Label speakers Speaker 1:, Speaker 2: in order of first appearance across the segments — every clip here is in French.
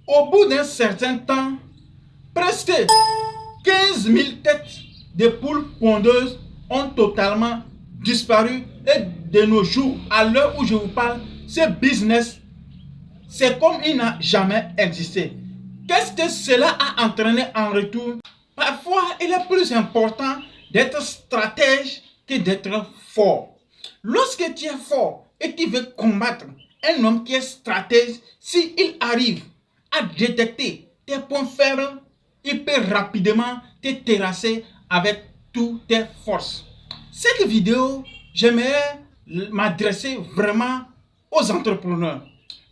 Speaker 1: Au bout d'un certain temps, presque 15 000 têtes de poules pondeuses ont totalement disparu. Et de nos jours, à l'heure où je vous parle, ce business, c'est comme il n'a jamais existé. Qu'est-ce que cela a entraîné en retour? Parfois, il est plus important d'être stratège que d'être fort. Lorsque tu es fort et tu veux combattre un homme qui est stratège, s'il arrive à détecter tes points faibles, il peut rapidement te terrasser avec toutes tes forces. Cette vidéo, j'aimerais m'adresser vraiment aux entrepreneurs.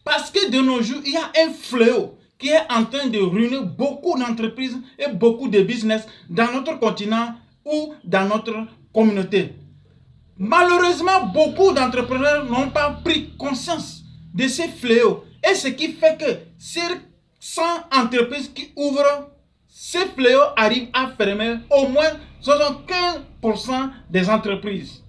Speaker 1: Parce que de nos jours, il y a un fléau qui est en train de ruiner beaucoup d'entreprises et beaucoup de business dans notre continent ou dans notre communauté. Malheureusement, beaucoup d'entrepreneurs n'ont pas pris conscience de ces fléaux. Et ce qui fait que sur 100 entreprises qui ouvrent, ces fléaux arrivent à fermer au moins 75% des entreprises.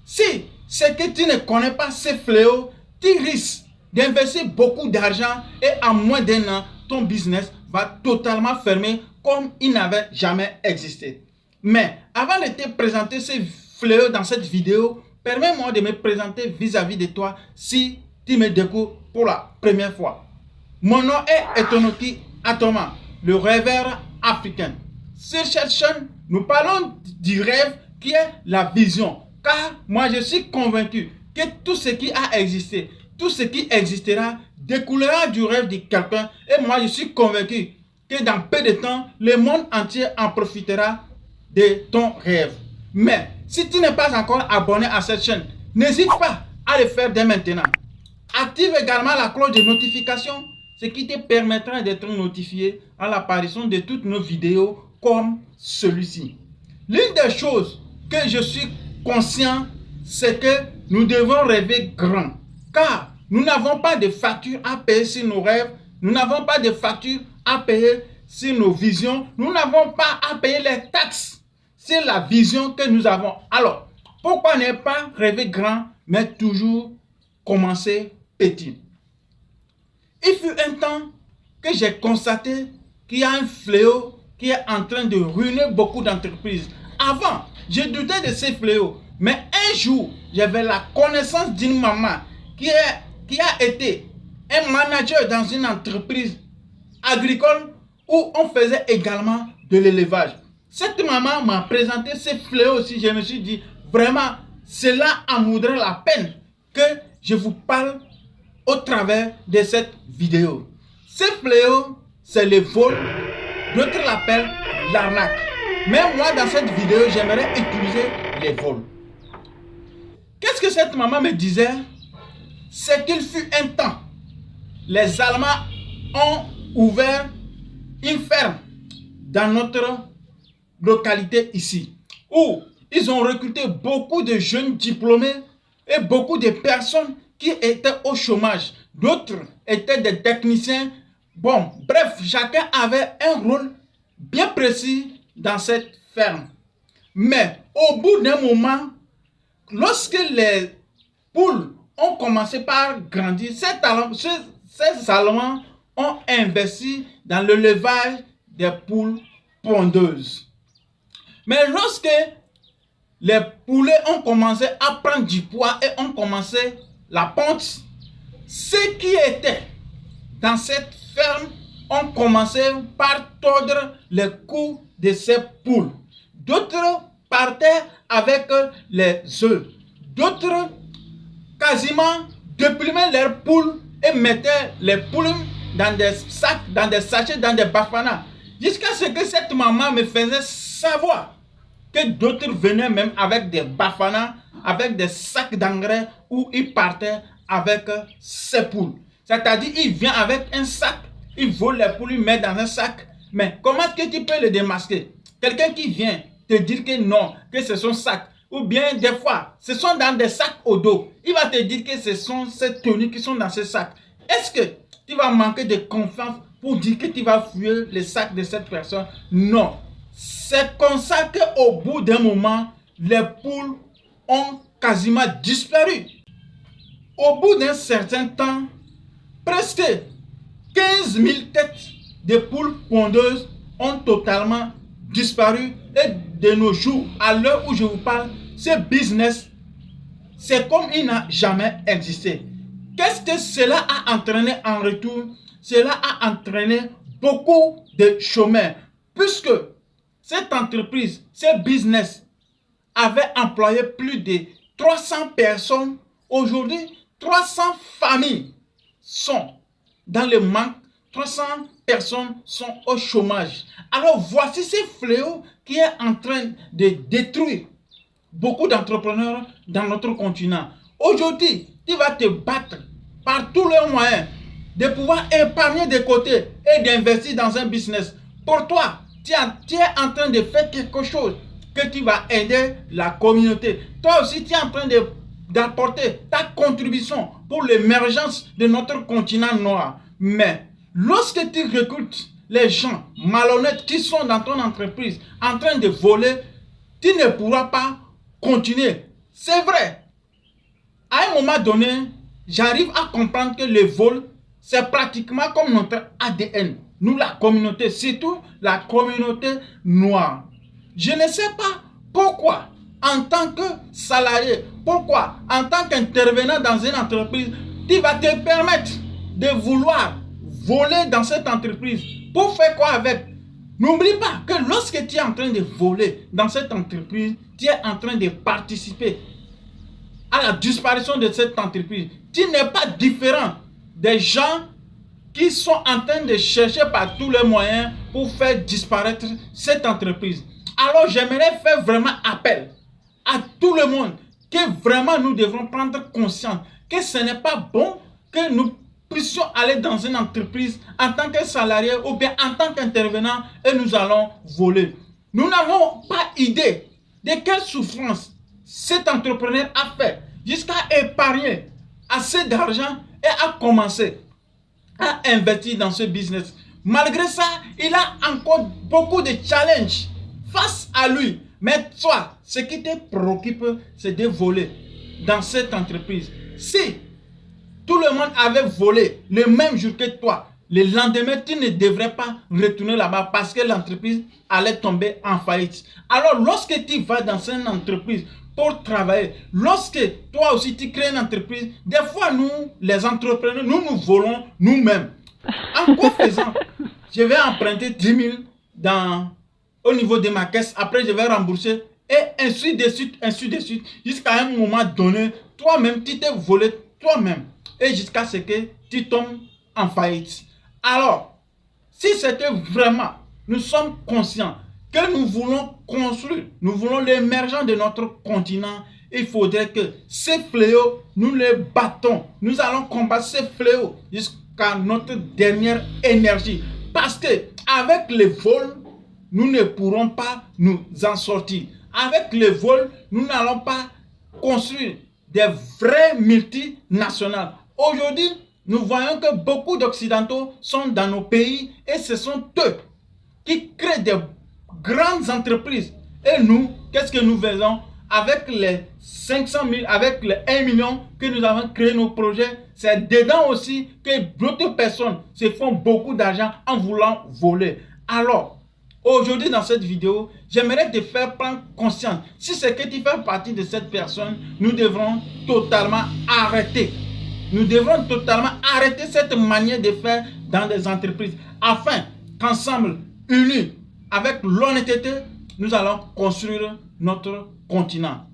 Speaker 1: Si c'est que tu ne connais pas ces fléaux, tu risques d'investir beaucoup d'argent et en moins d'un an, ton business va totalement fermer comme il n'avait jamais existé. Mais avant de te présenter ces fléaux dans cette vidéo, permets-moi de me présenter vis-à-vis de toi si tu me découvres pour la première fois. Mon nom est Etonoki Atoma, le rêveur africain. Sur cette chaîne, nous parlons du rêve qui est la vision. Car moi, je suis convaincu que tout ce qui a existé, tout ce qui existera, découlera du rêve de quelqu'un. Et moi, je suis convaincu que dans peu de temps, le monde entier en profitera de ton rêve. Mais si tu n'es pas encore abonné à cette chaîne, n'hésite pas à le faire dès maintenant. Active également la cloche de notification, ce qui te permettra d'être notifié à l'apparition de toutes nos vidéos comme celui-ci. L'une des choses que je suis conscient, c'est que nous devons rêver grand. Car nous n'avons pas de facture à payer sur nos rêves, nous n'avons pas de facture à payer sur nos visions, nous n'avons pas à payer les taxes sur la vision que nous avons. Alors, pourquoi ne pas rêver grand, mais toujours commencer petit? Il fut un temps que j'ai constaté qu'il y a un fléau qui est en train de ruiner beaucoup d'entreprises. Avant, je doutais de ces fléaux. Mais un jour, j'avais la connaissance d'une maman qui a été un manager dans une entreprise agricole où on faisait également de l'élevage. Cette maman m'a présenté ces fléaux aussi. Je me suis dit, vraiment, cela en vaudrait la peine que je vous parle au travers de cette vidéo. Ce fléau, c'est le vol, d'autres l'appellent l'arnaque. Mais moi, dans cette vidéo, j'aimerais utiliser les vols. Qu'est-ce que cette maman me disait? C'est qu'il fut un temps, les Allemands ont ouvert une ferme dans notre localité ici, où ils ont recruté beaucoup de jeunes diplômés et beaucoup de personnes qui étaient au chômage. D'autres étaient des techniciens. Bon, bref, chacun avait un rôle bien précis dans cette ferme. Mais au bout d'un moment, lorsque les poules ont commencé par grandir, ces Allemands ont investi dans l'élevage des poules pondeuses. Mais lorsque les poulets ont commencé à prendre du poids et ont commencé la ponte, ceux qui étaient dans cette ferme ont commencé par tordre les cous de ces poules. D'autres partaient avec les œufs. D'autres quasiment déplimaient leurs poules et mettaient les poules dans des sacs, dans des sachets, dans des bafanas. Jusqu'à ce que cette maman me faisait savoir que d'autres venaient même avec des bafanas, avec des sacs d'engrais où ils partaient avec ces poules. C'est-à-dire, il vient avec un sac, il vole les poules, il met dans un sac. Mais comment est-ce que tu peux le démasquer? Quelqu'un qui vient te dire que non, que c'est son sac. Ou bien des fois, ce sont dans des sacs au dos. Il va te dire que ce sont ces tenues qui sont dans ce sac. Est-ce que tu vas manquer de confiance pour dire que tu vas fuir le sac de cette personne? Non. C'est comme ça qu'au bout d'un moment, les poules ont quasiment disparu. Au bout d'un certain temps, presque 15 000 têtes de poules pondeuses ont totalement disparu. Et de nos jours, à l'heure où je vous parle, ce business, c'est comme il n'a jamais existé. Qu'est-ce que cela a entraîné en retour? Cela a entraîné beaucoup de chômeurs, puisque cette entreprise, ce business avait employé plus de 300 personnes. Aujourd'hui, 300 familles sont dans le manque, 300 personnes sont au chômage. Alors voici ce fléau qui est en train de détruire beaucoup d'entrepreneurs dans notre continent. Aujourd'hui, tu vas te battre par tous les moyens de pouvoir épargner de côté et d'investir dans un business. Pour toi, tu es en train de faire quelque chose que tu vas aider la communauté. Toi aussi, tu es en train d'apporter ta contribution pour l'émergence de notre continent noir. Mais lorsque tu recrutes les gens malhonnêtes qui sont dans ton entreprise en train de voler, tu ne pourras pas continuer. C'est vrai. À un moment donné, j'arrive à comprendre que le vol, c'est pratiquement comme notre ADN. Nous, la communauté, surtout la communauté noire. Je ne sais pas pourquoi, en tant que salarié, pourquoi, en tant qu'intervenant dans une entreprise, tu vas te permettre de vouloir voler dans cette entreprise. Pour faire quoi avec? N'oublie pas que lorsque tu es en train de voler dans cette entreprise, tu es en train de participer à la disparition de cette entreprise. Tu n'es pas différent des gens qui sont en train de chercher par tous les moyens pour faire disparaître cette entreprise. Alors j'aimerais faire vraiment appel à tout le monde que vraiment nous devons prendre conscience que ce n'est pas bon que nous puissions aller dans une entreprise en tant que salarié ou bien en tant qu'intervenant et nous allons voler. Nous n'avons pas idée de quelle souffrance cet entrepreneur a fait jusqu'à épargner assez d'argent et à commencer à investir dans ce business. Malgré ça, il a encore beaucoup de challenges face à lui. Mais toi, ce qui te préoccupe, c'est de voler dans cette entreprise. Si tout le monde avait volé le même jour que toi, le lendemain, tu ne devrais pas retourner là-bas parce que l'entreprise allait tomber en faillite. Alors, lorsque tu vas dans une entreprise pour travailler, lorsque toi aussi tu crées une entreprise, des fois nous, les entrepreneurs, nous volons nous-mêmes. En quoi faisant? Je vais emprunter 10 000 au niveau de ma caisse, après je vais rembourser et ainsi de suite, jusqu'à un moment donné, toi-même, tu t'es volé toi-même et jusqu'à ce que tu tombes en faillite. Alors, si c'est que vraiment nous sommes conscients que nous voulons construire, nous voulons l'émergence de notre continent, il faudrait que ces fléaux, nous les battons. Nous allons combattre ces fléaux jusqu'à notre dernière énergie. Parce que avec les vols, nous ne pourrons pas nous en sortir. Avec les vols, nous n'allons pas construire des vraies multinationales. Aujourd'hui, nous voyons que beaucoup d'Occidentaux sont dans nos pays et ce sont eux qui créent des grandes entreprises. Et nous, qu'est-ce que nous faisons? Avec les 500 000, avec les 1 million que nous avons créé nos projets, c'est dedans aussi que d'autres personnes se font beaucoup d'argent en voulant voler. Alors, aujourd'hui dans cette vidéo, j'aimerais te faire prendre conscience. Si c'est que tu fais partie de cette personne, nous devrons totalement arrêter. Nous devrons totalement arrêter cette manière de faire dans des entreprises afin qu'ensemble, unis, avec l'honnêteté, nous allons construire notre continent.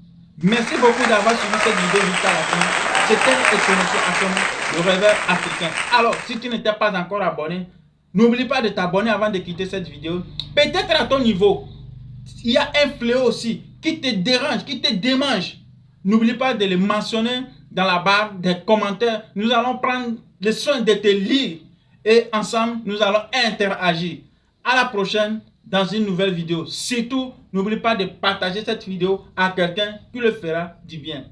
Speaker 1: Merci beaucoup d'avoir suivi cette vidéo jusqu'à la fin. C'était Connecté à le réveil africain. Alors, si tu n'étais pas encore abonné, n'oublie pas de t'abonner avant de quitter cette vidéo. Peut-être à ton niveau, il y a un fléau aussi qui te dérange, qui te démange. N'oublie pas de le mentionner dans la barre des commentaires. Nous allons prendre le soin de te lire et ensemble, nous allons interagir. À la prochaine dans une nouvelle vidéo. Surtout, n'oublie pas de partager cette vidéo à quelqu'un qui le fera du bien.